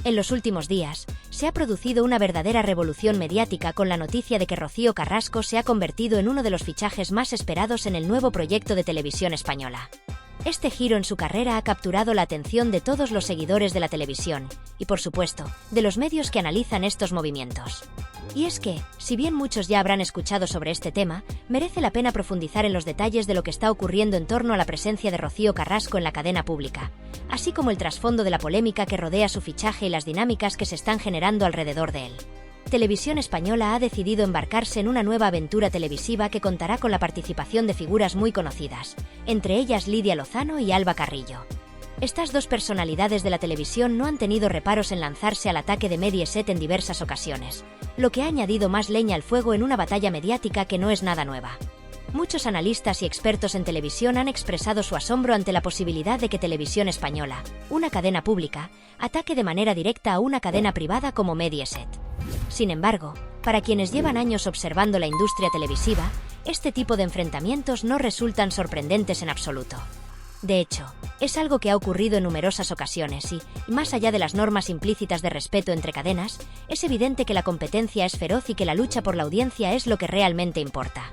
En los últimos días, se ha producido una verdadera revolución mediática con la noticia de que Rocío Carrasco se ha convertido en uno de los fichajes más esperados en el nuevo proyecto de televisión española. Este giro en su carrera ha capturado la atención de todos los seguidores de la televisión y, por supuesto, de los medios que analizan estos movimientos. Y es que, si bien muchos ya habrán escuchado sobre este tema, merece la pena profundizar en los detalles de lo que está ocurriendo en torno a la presencia de Rocío Carrasco en la cadena pública, así como el trasfondo de la polémica que rodea su fichaje y las dinámicas que se están generando alrededor de él. Televisión Española ha decidido embarcarse en una nueva aventura televisiva que contará con la participación de figuras muy conocidas, entre ellas Lidia Lozano y Alba Carrillo. Estas dos personalidades de la televisión no han tenido reparos en lanzarse al ataque de Mediaset en diversas ocasiones, lo que ha añadido más leña al fuego en una batalla mediática que no es nada nueva. Muchos analistas y expertos en televisión han expresado su asombro ante la posibilidad de que Televisión Española, una cadena pública, ataque de manera directa a una cadena privada como Mediaset. Sin embargo, para quienes llevan años observando la industria televisiva, este tipo de enfrentamientos no resultan sorprendentes en absoluto. De hecho, es algo que ha ocurrido en numerosas ocasiones y, más allá de las normas implícitas de respeto entre cadenas, es evidente que la competencia es feroz y que la lucha por la audiencia es lo que realmente importa.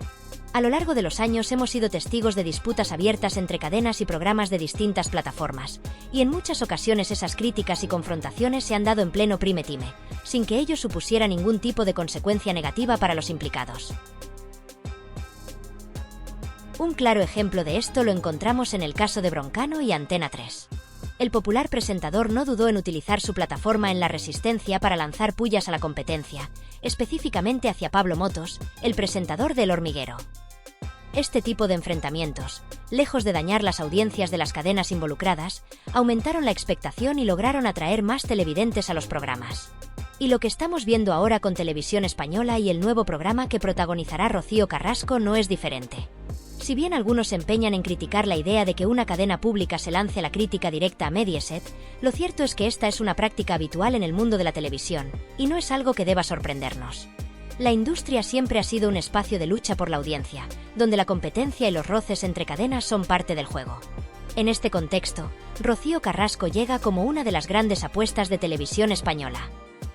A lo largo de los años hemos sido testigos de disputas abiertas entre cadenas y programas de distintas plataformas, y en muchas ocasiones esas críticas y confrontaciones se han dado en pleno prime time, sin que ello supusiera ningún tipo de consecuencia negativa para los implicados. Un claro ejemplo de esto lo encontramos en el caso de Broncano y Antena 3. El popular presentador no dudó en utilizar su plataforma en La Resistencia para lanzar pullas a la competencia, específicamente hacia Pablo Motos, el presentador de El Hormiguero. Este tipo de enfrentamientos, lejos de dañar las audiencias de las cadenas involucradas, aumentaron la expectación y lograron atraer más televidentes a los programas. Y lo que estamos viendo ahora con Televisión Española y el nuevo programa que protagonizará Rocío Carrasco no es diferente. Si bien algunos se empeñan en criticar la idea de que una cadena pública se lance la crítica directa a Mediaset, lo cierto es que esta es una práctica habitual en el mundo de la televisión, y no es algo que deba sorprendernos. La industria siempre ha sido un espacio de lucha por la audiencia, donde la competencia y los roces entre cadenas son parte del juego. En este contexto, Rocío Carrasco llega como una de las grandes apuestas de Televisión Española.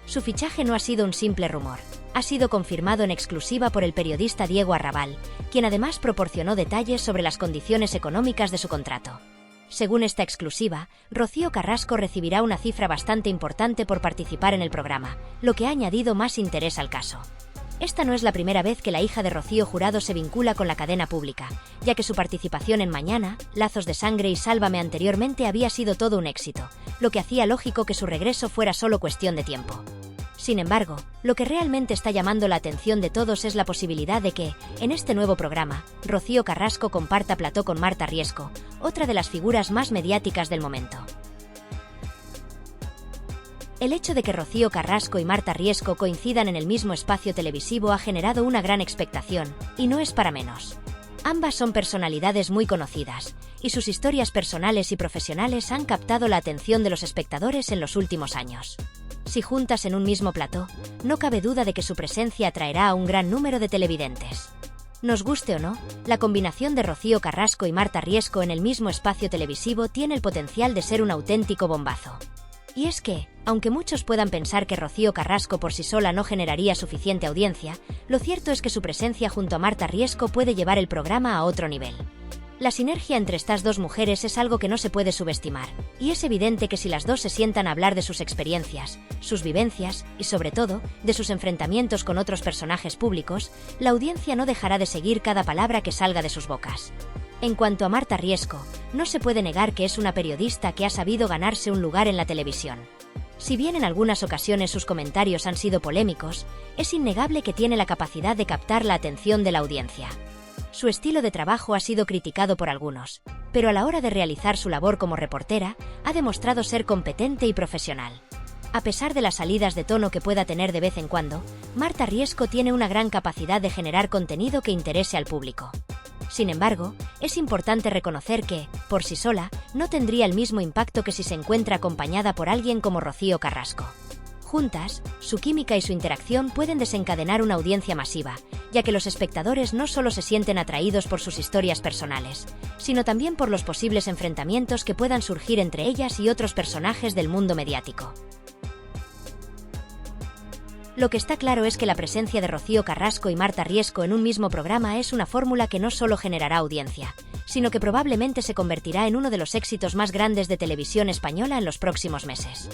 Su fichaje no ha sido un simple rumor, ha sido confirmado en exclusiva por el periodista Diego Arrabal, quien además proporcionó detalles sobre las condiciones económicas de su contrato. Según esta exclusiva, Rocío Carrasco recibirá una cifra bastante importante por participar en el programa, lo que ha añadido más interés al caso. Esta no es la primera vez que la hija de Rocío Jurado se vincula con la cadena pública, ya que su participación en Mañana, Lazos de Sangre y Sálvame anteriormente había sido todo un éxito, lo que hacía lógico que su regreso fuera solo cuestión de tiempo. Sin embargo, lo que realmente está llamando la atención de todos es la posibilidad de que, en este nuevo programa, Rocío Carrasco comparta plató con Marta Riesco, otra de las figuras más mediáticas del momento. El hecho de que Rocío Carrasco y Marta Riesco coincidan en el mismo espacio televisivo ha generado una gran expectación, y no es para menos. Ambas son personalidades muy conocidas, y sus historias personales y profesionales han captado la atención de los espectadores en los últimos años. Si juntas en un mismo plató, no cabe duda de que su presencia atraerá a un gran número de televidentes. Nos guste o no, la combinación de Rocío Carrasco y Marta Riesco en el mismo espacio televisivo tiene el potencial de ser un auténtico bombazo. Y es que, aunque muchos puedan pensar que Rocío Carrasco por sí sola no generaría suficiente audiencia, lo cierto es que su presencia junto a Marta Riesco puede llevar el programa a otro nivel. La sinergia entre estas dos mujeres es algo que no se puede subestimar, y es evidente que si las dos se sientan a hablar de sus experiencias, sus vivencias y, sobre todo, de sus enfrentamientos con otros personajes públicos, la audiencia no dejará de seguir cada palabra que salga de sus bocas. En cuanto a Marta Riesco, no se puede negar que es una periodista que ha sabido ganarse un lugar en la televisión. Si bien en algunas ocasiones sus comentarios han sido polémicos, es innegable que tiene la capacidad de captar la atención de la audiencia. Su estilo de trabajo ha sido criticado por algunos, pero a la hora de realizar su labor como reportera, ha demostrado ser competente y profesional. A pesar de las salidas de tono que pueda tener de vez en cuando, Marta Riesco tiene una gran capacidad de generar contenido que interese al público. Sin embargo, es importante reconocer que, por sí sola, no tendría el mismo impacto que si se encuentra acompañada por alguien como Rocío Carrasco. Juntas, su química y su interacción pueden desencadenar una audiencia masiva, ya que los espectadores no solo se sienten atraídos por sus historias personales, sino también por los posibles enfrentamientos que puedan surgir entre ellas y otros personajes del mundo mediático. Lo que está claro es que la presencia de Rocío Carrasco y Marta Riesco en un mismo programa es una fórmula que no solo generará audiencia, sino que probablemente se convertirá en uno de los éxitos más grandes de televisión española en los próximos meses.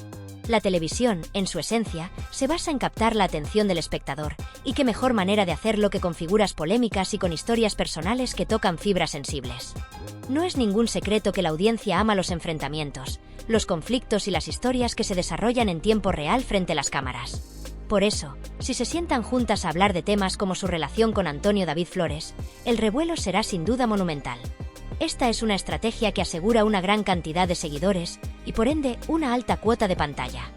La televisión, en su esencia, se basa en captar la atención del espectador, y qué mejor manera de hacerlo que con figuras polémicas y con historias personales que tocan fibras sensibles. No es ningún secreto que la audiencia ama los enfrentamientos, los conflictos y las historias que se desarrollan en tiempo real frente a las cámaras. Por eso, si se sientan juntas a hablar de temas como su relación con Antonio David Flores, el revuelo será sin duda monumental. Esta es una estrategia que asegura una gran cantidad de seguidores y, por ende, una alta cuota de pantalla.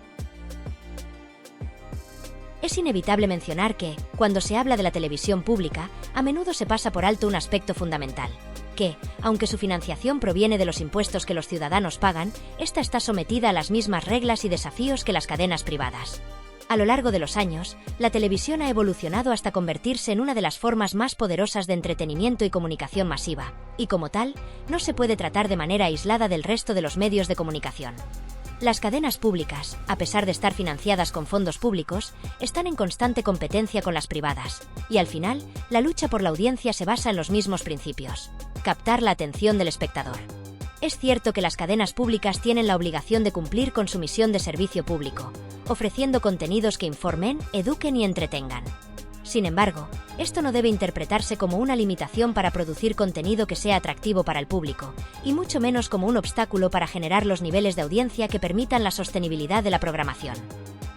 Es inevitable mencionar que, cuando se habla de la televisión pública, a menudo se pasa por alto un aspecto fundamental, que, aunque su financiación proviene de los impuestos que los ciudadanos pagan, esta está sometida a las mismas reglas y desafíos que las cadenas privadas. A lo largo de los años, la televisión ha evolucionado hasta convertirse en una de las formas más poderosas de entretenimiento y comunicación masiva, y como tal, no se puede tratar de manera aislada del resto de los medios de comunicación. Las cadenas públicas, a pesar de estar financiadas con fondos públicos, están en constante competencia con las privadas, y al final, la lucha por la audiencia se basa en los mismos principios: captar la atención del espectador. Es cierto que las cadenas públicas tienen la obligación de cumplir con su misión de servicio público, ofreciendo contenidos que informen, eduquen y entretengan. Sin embargo, esto no debe interpretarse como una limitación para producir contenido que sea atractivo para el público, y mucho menos como un obstáculo para generar los niveles de audiencia que permitan la sostenibilidad de la programación.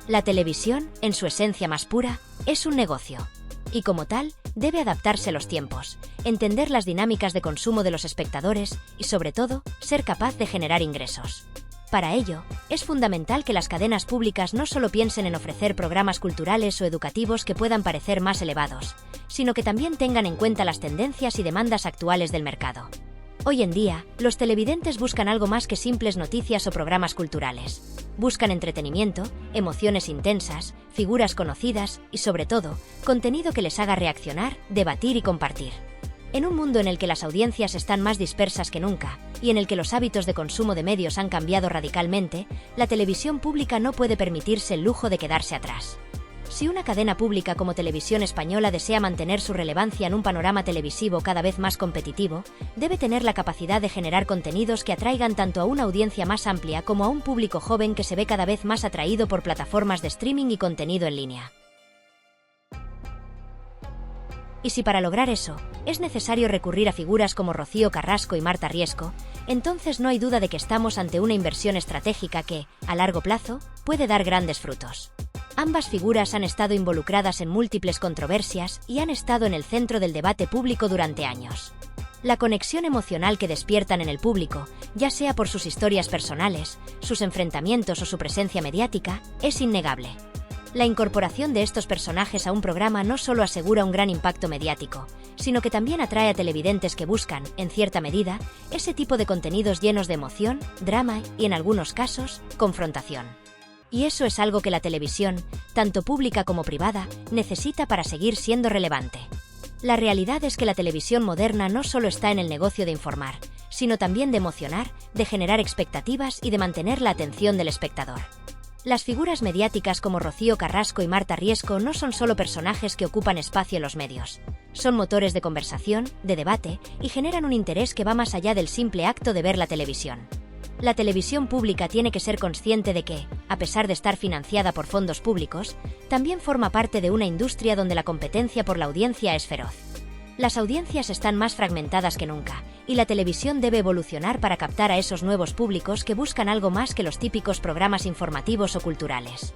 La televisión, en su esencia más pura, es un negocio. Y como tal, debe adaptarse a los tiempos, entender las dinámicas de consumo de los espectadores y, sobre todo, ser capaz de generar ingresos. Para ello, es fundamental que las cadenas públicas no solo piensen en ofrecer programas culturales o educativos que puedan parecer más elevados, sino que también tengan en cuenta las tendencias y demandas actuales del mercado. Hoy en día, los televidentes buscan algo más que simples noticias o programas culturales. Buscan entretenimiento, emociones intensas, figuras conocidas y, sobre todo, contenido que les haga reaccionar, debatir y compartir. En un mundo en el que las audiencias están más dispersas que nunca, y en el que los hábitos de consumo de medios han cambiado radicalmente, la televisión pública no puede permitirse el lujo de quedarse atrás. Si una cadena pública como Televisión Española desea mantener su relevancia en un panorama televisivo cada vez más competitivo, debe tener la capacidad de generar contenidos que atraigan tanto a una audiencia más amplia como a un público joven que se ve cada vez más atraído por plataformas de streaming y contenido en línea. Y si para lograr eso, es necesario recurrir a figuras como Rocío Carrasco y Marta Riesco, entonces no hay duda de que estamos ante una inversión estratégica que, a largo plazo, puede dar grandes frutos. Ambas figuras han estado involucradas en múltiples controversias y han estado en el centro del debate público durante años. La conexión emocional que despiertan en el público, ya sea por sus historias personales, sus enfrentamientos o su presencia mediática, es innegable. La incorporación de estos personajes a un programa no solo asegura un gran impacto mediático, sino que también atrae a televidentes que buscan, en cierta medida, ese tipo de contenidos llenos de emoción, drama y, en algunos casos, confrontación. Y eso es algo que la televisión, tanto pública como privada, necesita para seguir siendo relevante. La realidad es que la televisión moderna no solo está en el negocio de informar, sino también de emocionar, de generar expectativas y de mantener la atención del espectador. Las figuras mediáticas como Rocío Carrasco y Marta Riesco no son solo personajes que ocupan espacio en los medios. Son motores de conversación, de debate, y generan un interés que va más allá del simple acto de ver la televisión. La televisión pública tiene que ser consciente de que, a pesar de estar financiada por fondos públicos, también forma parte de una industria donde la competencia por la audiencia es feroz. Las audiencias están más fragmentadas que nunca, y la televisión debe evolucionar para captar a esos nuevos públicos que buscan algo más que los típicos programas informativos o culturales.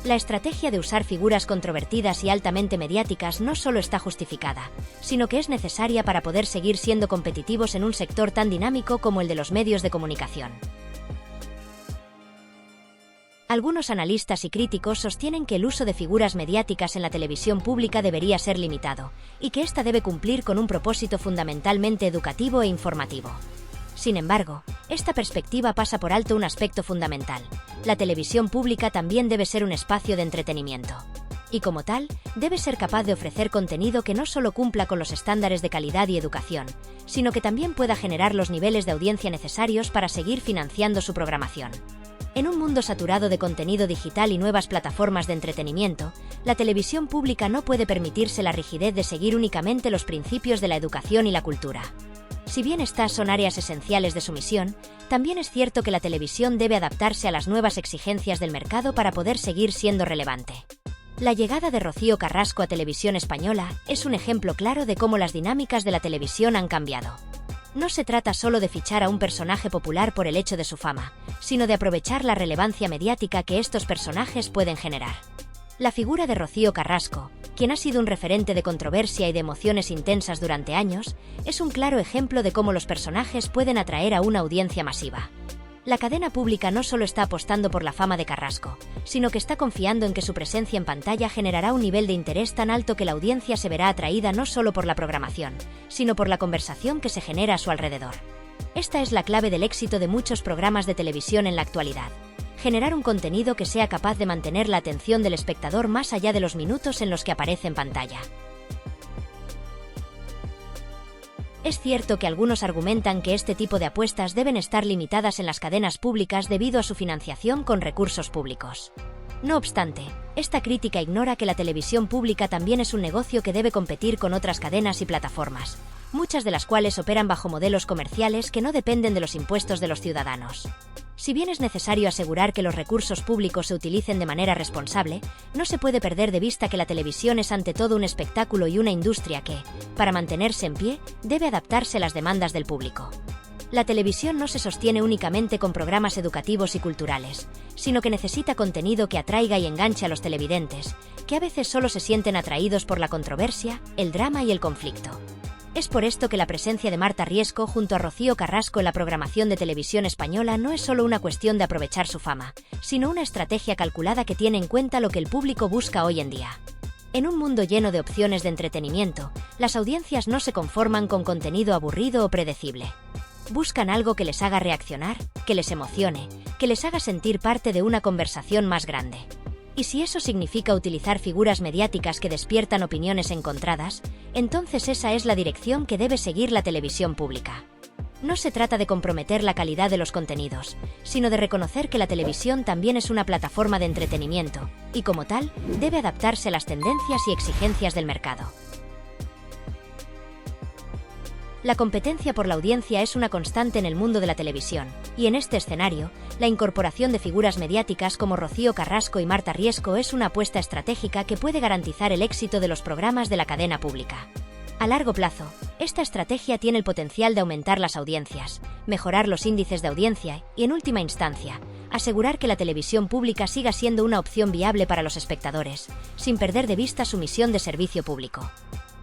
La estrategia de usar figuras controvertidas y altamente mediáticas no solo está justificada, sino que es necesaria para poder seguir siendo competitivos en un sector tan dinámico como el de los medios de comunicación. Algunos analistas y críticos sostienen que el uso de figuras mediáticas en la televisión pública debería ser limitado, y que ésta debe cumplir con un propósito fundamentalmente educativo e informativo. Sin embargo, esta perspectiva pasa por alto un aspecto fundamental: la televisión pública también debe ser un espacio de entretenimiento. Y como tal, debe ser capaz de ofrecer contenido que no solo cumpla con los estándares de calidad y educación, sino que también pueda generar los niveles de audiencia necesarios para seguir financiando su programación. En un mundo saturado de contenido digital y nuevas plataformas de entretenimiento, la televisión pública no puede permitirse la rigidez de seguir únicamente los principios de la educación y la cultura. Si bien estas son áreas esenciales de su misión, también es cierto que la televisión debe adaptarse a las nuevas exigencias del mercado para poder seguir siendo relevante. La llegada de Rocío Carrasco a Televisión Española es un ejemplo claro de cómo las dinámicas de la televisión han cambiado. No se trata solo de fichar a un personaje popular por el hecho de su fama, sino de aprovechar la relevancia mediática que estos personajes pueden generar. La figura de Rocío Carrasco, quien ha sido un referente de controversia y de emociones intensas durante años, es un claro ejemplo de cómo los personajes pueden atraer a una audiencia masiva. La cadena pública no solo está apostando por la fama de Carrasco, sino que está confiando en que su presencia en pantalla generará un nivel de interés tan alto que la audiencia se verá atraída no solo por la programación, sino por la conversación que se genera a su alrededor. Esta es la clave del éxito de muchos programas de televisión en la actualidad: generar un contenido que sea capaz de mantener la atención del espectador más allá de los minutos en los que aparece en pantalla. Es cierto que algunos argumentan que este tipo de apuestas deben estar limitadas en las cadenas públicas debido a su financiación con recursos públicos. No obstante, esta crítica ignora que la televisión pública también es un negocio que debe competir con otras cadenas y plataformas, muchas de las cuales operan bajo modelos comerciales que no dependen de los impuestos de los ciudadanos. Si bien es necesario asegurar que los recursos públicos se utilicen de manera responsable, no se puede perder de vista que la televisión es ante todo un espectáculo y una industria que, para mantenerse en pie, debe adaptarse a las demandas del público. La televisión no se sostiene únicamente con programas educativos y culturales, sino que necesita contenido que atraiga y enganche a los televidentes, que a veces solo se sienten atraídos por la controversia, el drama y el conflicto. Es por esto que la presencia de Marta Riesco junto a Rocío Carrasco en la programación de Televisión Española no es solo una cuestión de aprovechar su fama, sino una estrategia calculada que tiene en cuenta lo que el público busca hoy en día. En un mundo lleno de opciones de entretenimiento, las audiencias no se conforman con contenido aburrido o predecible. Buscan algo que les haga reaccionar, que les emocione, que les haga sentir parte de una conversación más grande. Y si eso significa utilizar figuras mediáticas que despiertan opiniones encontradas, entonces esa es la dirección que debe seguir la televisión pública. No se trata de comprometer la calidad de los contenidos, sino de reconocer que la televisión también es una plataforma de entretenimiento, y como tal, debe adaptarse a las tendencias y exigencias del mercado. La competencia por la audiencia es una constante en el mundo de la televisión, y en este escenario, la incorporación de figuras mediáticas como Rocío Carrasco y Marta Riesco es una apuesta estratégica que puede garantizar el éxito de los programas de la cadena pública. A largo plazo, esta estrategia tiene el potencial de aumentar las audiencias, mejorar los índices de audiencia y, en última instancia, asegurar que la televisión pública siga siendo una opción viable para los espectadores, sin perder de vista su misión de servicio público.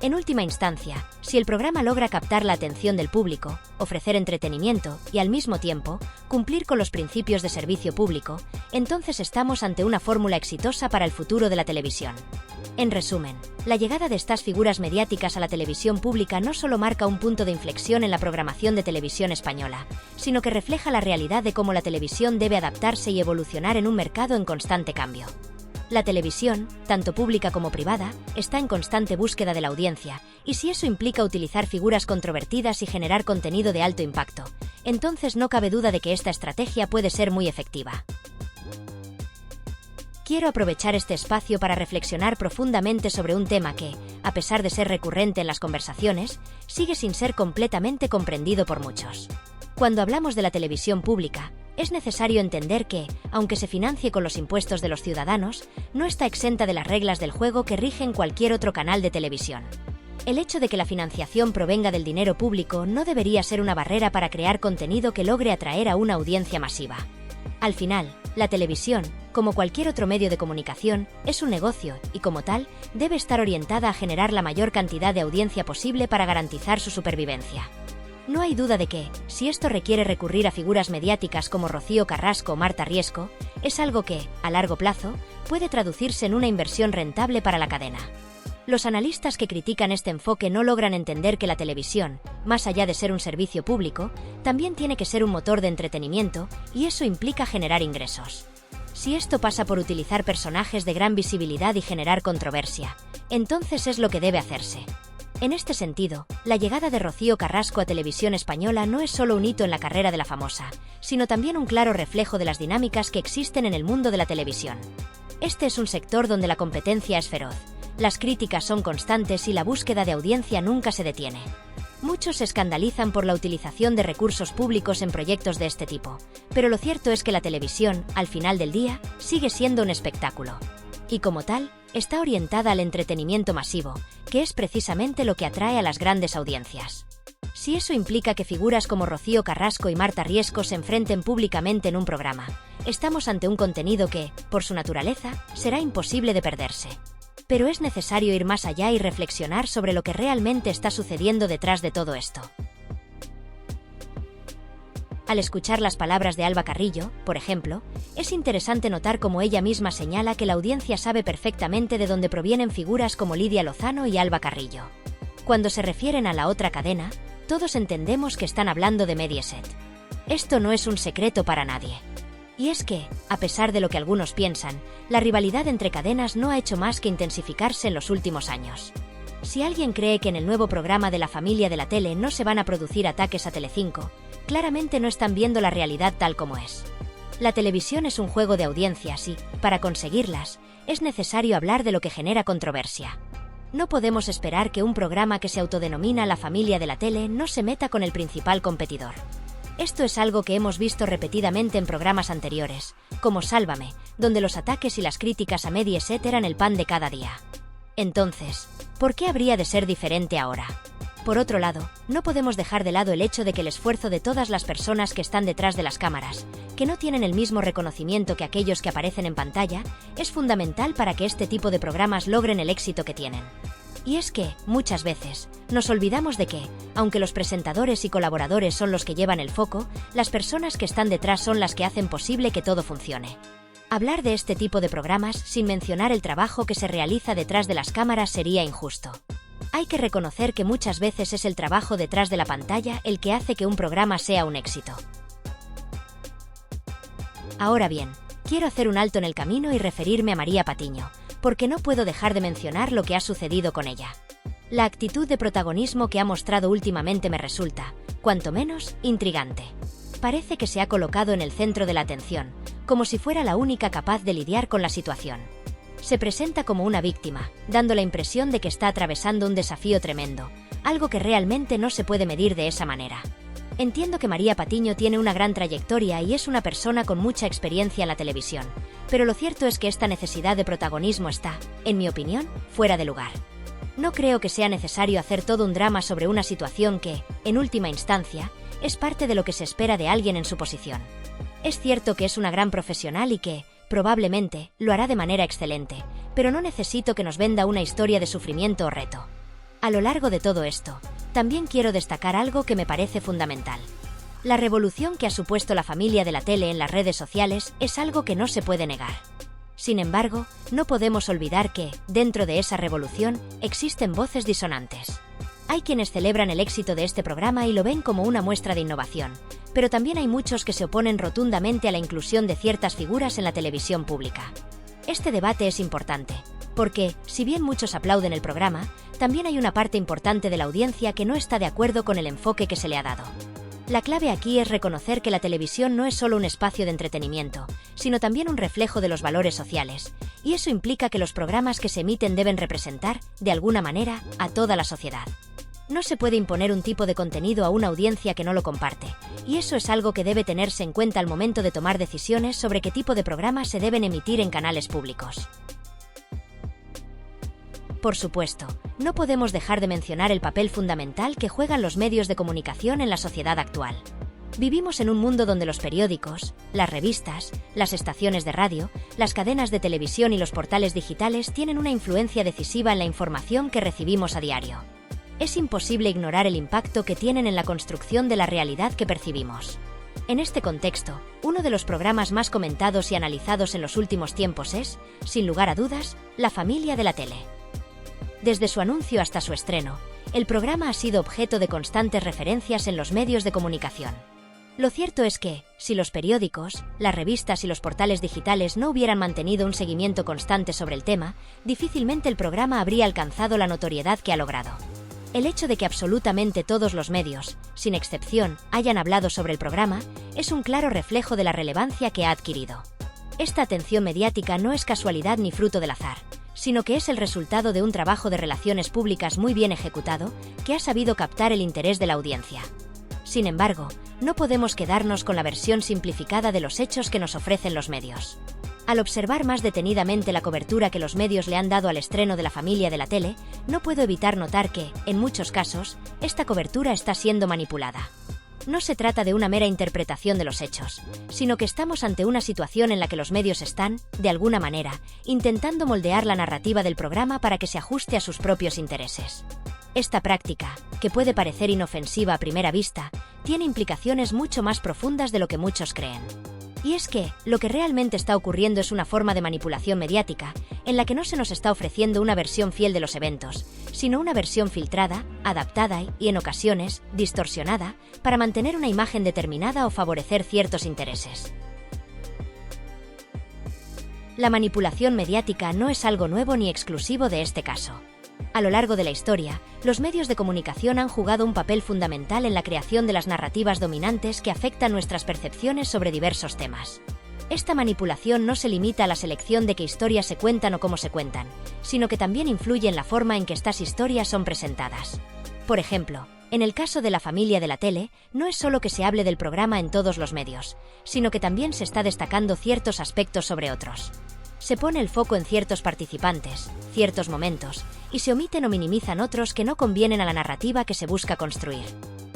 En última instancia, si el programa logra captar la atención del público, ofrecer entretenimiento y, al mismo tiempo, cumplir con los principios de servicio público, entonces estamos ante una fórmula exitosa para el futuro de la televisión. En resumen, la llegada de estas figuras mediáticas a la televisión pública no solo marca un punto de inflexión en la programación de Televisión Española, sino que refleja la realidad de cómo la televisión debe adaptarse y evolucionar en un mercado en constante cambio. La televisión, tanto pública como privada, está en constante búsqueda de la audiencia, y si eso implica utilizar figuras controvertidas y generar contenido de alto impacto, entonces no cabe duda de que esta estrategia puede ser muy efectiva. Quiero aprovechar este espacio para reflexionar profundamente sobre un tema que, a pesar de ser recurrente en las conversaciones, sigue sin ser completamente comprendido por muchos. Cuando hablamos de la televisión pública, es necesario entender que, aunque se financie con los impuestos de los ciudadanos, no está exenta de las reglas del juego que rigen cualquier otro canal de televisión. El hecho de que la financiación provenga del dinero público no debería ser una barrera para crear contenido que logre atraer a una audiencia masiva. Al final, la televisión, como cualquier otro medio de comunicación, es un negocio y, como tal, debe estar orientada a generar la mayor cantidad de audiencia posible para garantizar su supervivencia. No hay duda de que, si esto requiere recurrir a figuras mediáticas como Rocío Carrasco o Marta Riesco, es algo que, a largo plazo, puede traducirse en una inversión rentable para la cadena. Los analistas que critican este enfoque no logran entender que la televisión, más allá de ser un servicio público, también tiene que ser un motor de entretenimiento, y eso implica generar ingresos. Si esto pasa por utilizar personajes de gran visibilidad y generar controversia, entonces es lo que debe hacerse. En este sentido, la llegada de Rocío Carrasco a Televisión Española no es solo un hito en la carrera de la famosa, sino también un claro reflejo de las dinámicas que existen en el mundo de la televisión. Este es un sector donde la competencia es feroz, las críticas son constantes y la búsqueda de audiencia nunca se detiene. Muchos se escandalizan por la utilización de recursos públicos en proyectos de este tipo, pero lo cierto es que la televisión, al final del día, sigue siendo un espectáculo. Y como tal, está orientada al entretenimiento masivo, que es precisamente lo que atrae a las grandes audiencias. Si eso implica que figuras como Rocío Carrasco y Marta Riesco se enfrenten públicamente en un programa, estamos ante un contenido que, por su naturaleza, será imposible de perderse. Pero es necesario ir más allá y reflexionar sobre lo que realmente está sucediendo detrás de todo esto. Al escuchar las palabras de Alba Carrillo, por ejemplo, es interesante notar cómo ella misma señala que la audiencia sabe perfectamente de dónde provienen figuras como Lidia Lozano y Alba Carrillo. Cuando se refieren a la otra cadena, todos entendemos que están hablando de Mediaset. Esto no es un secreto para nadie. Y es que, a pesar de lo que algunos piensan, la rivalidad entre cadenas no ha hecho más que intensificarse en los últimos años. Si alguien cree que en el nuevo programa de la familia de la tele no se van a producir ataques a Telecinco, claramente no están viendo la realidad tal como es. La televisión es un juego de audiencias y, para conseguirlas, es necesario hablar de lo que genera controversia. No podemos esperar que un programa que se autodenomina la familia de la tele no se meta con el principal competidor. Esto es algo que hemos visto repetidamente en programas anteriores, como Sálvame, donde los ataques y las críticas a Mediaset eran el pan de cada día. Entonces, ¿por qué habría de ser diferente ahora? Por otro lado, no podemos dejar de lado el hecho de que el esfuerzo de todas las personas que están detrás de las cámaras, que no tienen el mismo reconocimiento que aquellos que aparecen en pantalla, es fundamental para que este tipo de programas logren el éxito que tienen. Y es que, muchas veces, nos olvidamos de que, aunque los presentadores y colaboradores son los que llevan el foco, las personas que están detrás son las que hacen posible que todo funcione. Hablar de este tipo de programas sin mencionar el trabajo que se realiza detrás de las cámaras sería injusto. Hay que reconocer que muchas veces es el trabajo detrás de la pantalla el que hace que un programa sea un éxito. Ahora bien, quiero hacer un alto en el camino y referirme a María Patiño, porque no puedo dejar de mencionar lo que ha sucedido con ella. La actitud de protagonismo que ha mostrado últimamente me resulta, cuanto menos, intrigante. Parece que se ha colocado en el centro de la atención, como si fuera la única capaz de lidiar con la situación. Se presenta como una víctima, dando la impresión de que está atravesando un desafío tremendo, algo que realmente no se puede medir de esa manera. Entiendo que María Patiño tiene una gran trayectoria y es una persona con mucha experiencia en la televisión, pero lo cierto es que esta necesidad de protagonismo está, en mi opinión, fuera de lugar. No creo que sea necesario hacer todo un drama sobre una situación que, en última instancia, es parte de lo que se espera de alguien en su posición. Es cierto que es una gran profesional y que, probablemente, lo hará de manera excelente, pero no necesito que nos venda una historia de sufrimiento o reto. A lo largo de todo esto, también quiero destacar algo que me parece fundamental. La revolución que ha supuesto la familia de la tele en las redes sociales es algo que no se puede negar. Sin embargo, no podemos olvidar que, dentro de esa revolución, existen voces disonantes. Hay quienes celebran el éxito de este programa y lo ven como una muestra de innovación, pero también hay muchos que se oponen rotundamente a la inclusión de ciertas figuras en la televisión pública. Este debate es importante, porque, si bien muchos aplauden el programa, también hay una parte importante de la audiencia que no está de acuerdo con el enfoque que se le ha dado. La clave aquí es reconocer que la televisión no es solo un espacio de entretenimiento, sino también un reflejo de los valores sociales, y eso implica que los programas que se emiten deben representar, de alguna manera, a toda la sociedad. No se puede imponer un tipo de contenido a una audiencia que no lo comparte, y eso es algo que debe tenerse en cuenta al momento de tomar decisiones sobre qué tipo de programas se deben emitir en canales públicos. Por supuesto, no podemos dejar de mencionar el papel fundamental que juegan los medios de comunicación en la sociedad actual. Vivimos en un mundo donde los periódicos, las revistas, las estaciones de radio, las cadenas de televisión y los portales digitales tienen una influencia decisiva en la información que recibimos a diario. Es imposible ignorar el impacto que tienen en la construcción de la realidad que percibimos. En este contexto, uno de los programas más comentados y analizados en los últimos tiempos es, sin lugar a dudas, La familia de la tele. Desde su anuncio hasta su estreno, el programa ha sido objeto de constantes referencias en los medios de comunicación. Lo cierto es que, si los periódicos, las revistas y los portales digitales no hubieran mantenido un seguimiento constante sobre el tema, difícilmente el programa habría alcanzado la notoriedad que ha logrado. El hecho de que absolutamente todos los medios, sin excepción, hayan hablado sobre el programa, es un claro reflejo de la relevancia que ha adquirido. Esta atención mediática no es casualidad ni fruto del azar, sino que es el resultado de un trabajo de relaciones públicas muy bien ejecutado, que ha sabido captar el interés de la audiencia. Sin embargo, no podemos quedarnos con la versión simplificada de los hechos que nos ofrecen los medios. Al observar más detenidamente la cobertura que los medios le han dado al estreno de La familia de la tele, no puedo evitar notar que, en muchos casos, esta cobertura está siendo manipulada. No se trata de una mera interpretación de los hechos, sino que estamos ante una situación en la que los medios están, de alguna manera, intentando moldear la narrativa del programa para que se ajuste a sus propios intereses. Esta práctica, que puede parecer inofensiva a primera vista, tiene implicaciones mucho más profundas de lo que muchos creen. Y es que, lo que realmente está ocurriendo es una forma de manipulación mediática, en la que no se nos está ofreciendo una versión fiel de los eventos, sino una versión filtrada, adaptada y, en ocasiones, distorsionada, para mantener una imagen determinada o favorecer ciertos intereses. La manipulación mediática no es algo nuevo ni exclusivo de este caso. A lo largo de la historia, los medios de comunicación han jugado un papel fundamental en la creación de las narrativas dominantes que afectan nuestras percepciones sobre diversos temas. Esta manipulación no se limita a la selección de qué historias se cuentan o cómo se cuentan, sino que también influye en la forma en que estas historias son presentadas. Por ejemplo, en el caso de La familia de la tele, no es solo que se hable del programa en todos los medios, sino que también se está destacando ciertos aspectos sobre otros. Se pone el foco en ciertos participantes, ciertos momentos, y se omiten o minimizan otros que no convienen a la narrativa que se busca construir.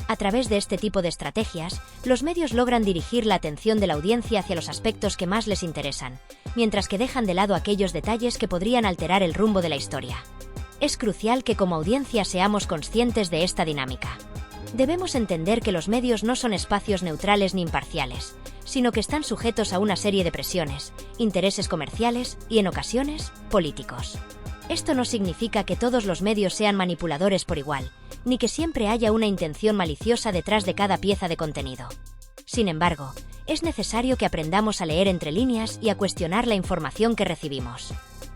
A través de este tipo de estrategias, los medios logran dirigir la atención de la audiencia hacia los aspectos que más les interesan, mientras que dejan de lado aquellos detalles que podrían alterar el rumbo de la historia. Es crucial que como audiencia seamos conscientes de esta dinámica. Debemos entender que los medios no son espacios neutrales ni imparciales, sino que están sujetos a una serie de presiones, intereses comerciales y, en ocasiones, políticos. Esto no significa que todos los medios sean manipuladores por igual, ni que siempre haya una intención maliciosa detrás de cada pieza de contenido. Sin embargo, es necesario que aprendamos a leer entre líneas y a cuestionar la información que recibimos.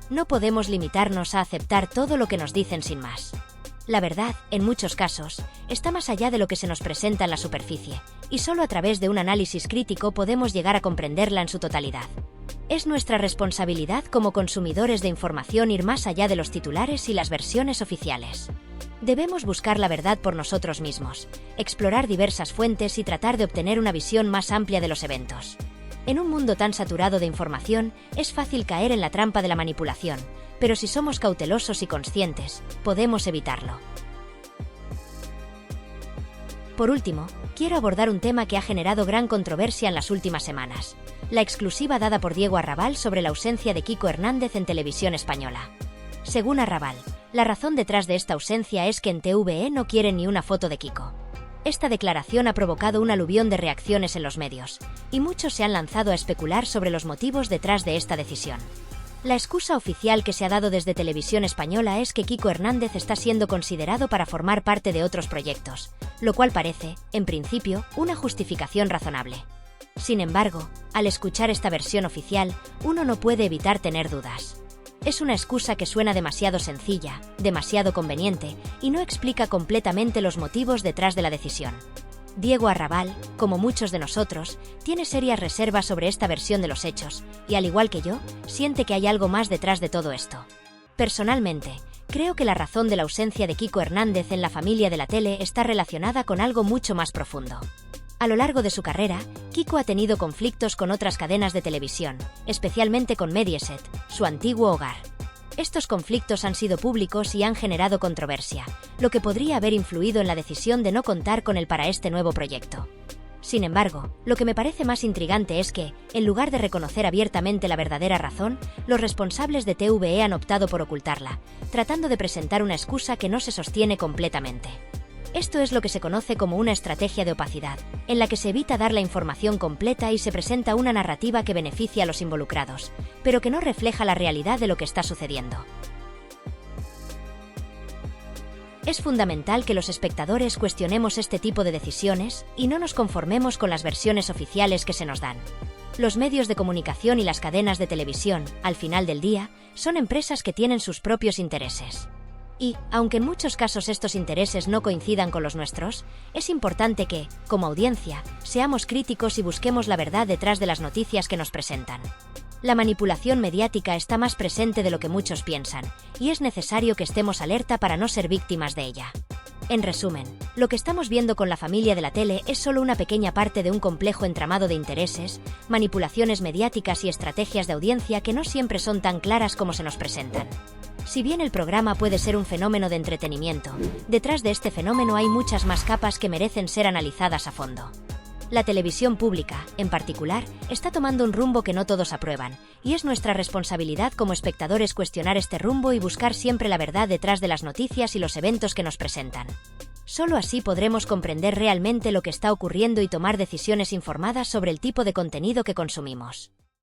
No podemos limitarnos a aceptar todo lo que nos dicen sin más. La verdad, en muchos casos, está más allá de lo que se nos presenta en la superficie, y solo a través de un análisis crítico podemos llegar a comprenderla en su totalidad. Es nuestra responsabilidad como consumidores de información ir más allá de los titulares y las versiones oficiales. Debemos buscar la verdad por nosotros mismos, explorar diversas fuentes y tratar de obtener una visión más amplia de los eventos. En un mundo tan saturado de información, es fácil caer en la trampa de la manipulación, pero si somos cautelosos y conscientes, podemos evitarlo. Por último, quiero abordar un tema que ha generado gran controversia en las últimas semanas: la exclusiva dada por Diego Arrabal sobre la ausencia de Kiko Hernández en Televisión Española. Según Arrabal, la razón detrás de esta ausencia es que en TVE no quieren ni una foto de Kiko. Esta declaración ha provocado un aluvión de reacciones en los medios, y muchos se han lanzado a especular sobre los motivos detrás de esta decisión. La excusa oficial que se ha dado desde Televisión Española es que Kiko Hernández está siendo considerado para formar parte de otros proyectos, lo cual parece, en principio, una justificación razonable. Sin embargo, al escuchar esta versión oficial, uno no puede evitar tener dudas. Es una excusa que suena demasiado sencilla, demasiado conveniente, y no explica completamente los motivos detrás de la decisión. Diego Arrabal, como muchos de nosotros, tiene serias reservas sobre esta versión de los hechos, y al igual que yo, siente que hay algo más detrás de todo esto. Personalmente, creo que la razón de la ausencia de Kiko Hernández en La familia de la tele está relacionada con algo mucho más profundo. A lo largo de su carrera, Kiko ha tenido conflictos con otras cadenas de televisión, especialmente con Mediaset, su antiguo hogar. Estos conflictos han sido públicos y han generado controversia, lo que podría haber influido en la decisión de no contar con él para este nuevo proyecto. Sin embargo, lo que me parece más intrigante es que, en lugar de reconocer abiertamente la verdadera razón, los responsables de TVE han optado por ocultarla, tratando de presentar una excusa que no se sostiene completamente. Esto es lo que se conoce como una estrategia de opacidad, en la que se evita dar la información completa y se presenta una narrativa que beneficia a los involucrados, pero que no refleja la realidad de lo que está sucediendo. Es fundamental que los espectadores cuestionemos este tipo de decisiones y no nos conformemos con las versiones oficiales que se nos dan. Los medios de comunicación y las cadenas de televisión, al final del día, son empresas que tienen sus propios intereses. Y, aunque en muchos casos estos intereses no coincidan con los nuestros, es importante que, como audiencia, seamos críticos y busquemos la verdad detrás de las noticias que nos presentan. La manipulación mediática está más presente de lo que muchos piensan, y es necesario que estemos alerta para no ser víctimas de ella. En resumen, lo que estamos viendo con la familia de la tele es solo una pequeña parte de un complejo entramado de intereses, manipulaciones mediáticas y estrategias de audiencia que no siempre son tan claras como se nos presentan. Si bien el programa puede ser un fenómeno de entretenimiento, detrás de este fenómeno hay muchas más capas que merecen ser analizadas a fondo. La televisión pública, en particular, está tomando un rumbo que no todos aprueban, y es nuestra responsabilidad como espectadores cuestionar este rumbo y buscar siempre la verdad detrás de las noticias y los eventos que nos presentan. Solo así podremos comprender realmente lo que está ocurriendo y tomar decisiones informadas sobre el tipo de contenido que consumimos.